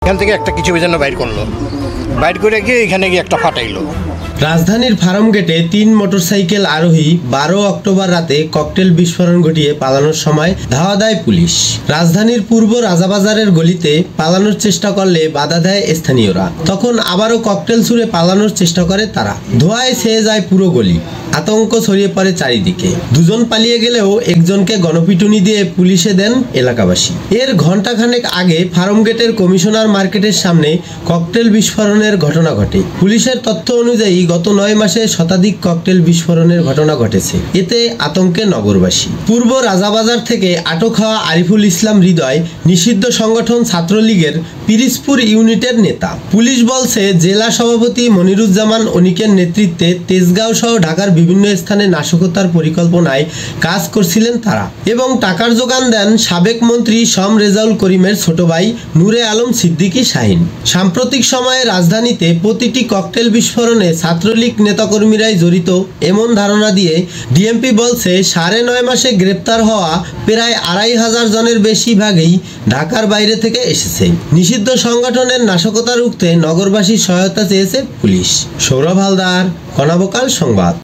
এখান থেকে একটা কিছু যেন বাইর করলো, বাইর করে গিয়ে এখানে গিয়ে একটা ফাটাইলো। রাজধানীর ফার্মগেটে ৩ মোটরসাইকেল আরোহী ১২ অক্টোবর রাতে ককটেল বিস্ফোরণ ঘটিয়ে পালানোর সময় ধাওয়া দেয় পুলিশ। রাজধানীর পূর্ব রাজাবাজারের গলিতে পালানোর চেষ্টা করলে বাধা দেয় স্থানীয়রা। তখন আবারও ককটেল ছুড়ে পালানোর চেষ্টা করে তারা। ধোঁয়ায় ছেয়ে যায় পুরো গলি, আতঙ্ক ছড়িয়ে পড়ে চারিদিকে। দুজন পালিয়ে গেলেও একজনকে গণপিটুনি দিয়ে পুলিশে দেন এলাকাবাসী। এর ঘণ্টাখানেক আগে ফার্মগেটের কমিশনার মার্কেটের সামনে ককটেল বিস্ফোরণের ঘটনা ঘটে। পুলিশের তথ্য অনুযায়ী গত ৯ মাসে শতাধিক ককটেল বিস্ফোরণের ঘটনা ঘটেছে। এতে আতঙ্কে নগরবাসী। পূর্ব রাজাবাজার থেকে আটক হওয়া আরিফুল ইসলাম হৃদয় নিষিদ্ধ সংগঠন ছাত্রলীগের পিরিজপুর ইউনিটের নেতা। পুলিশ বলছে, জেলা সভাপতি মনিরুজ্জামান অনিকের নেতৃত্বে তেজগাঁও সহ ঢাকার বিভিন্ন স্থানে নাশকতার পরিকল্পনায় কাজ করছিলেন তারা এবং টাকার যোগান দেন সাবেক মন্ত্রী শম রেজাউল করিমের ছোট ভাই নূরে আলম সিদ্দিকী শাহিন। সাম্প্রতিক সময়ে রাজধানীতে প্রতিটি ককটেল বিস্ফোরণে ছাত্রলীগ নেতাকর্মীরাই জড়িত এমন ধারণা দিয়ে ডিএমপি বলছে, ৯.৫ মাসে গ্রেপ্তার হওয়া প্রায় ২৫০০ জনের বেশিরভাগই ঢাকার বাইরে থেকে এসেছে। নিষিদ্ধ সংগঠনের নাশকতা রুখতে নগরবাসীর সহায়তা চেয়েছে পুলিশ। সৌরভ হালদার, কণাবকাল সংবাদ।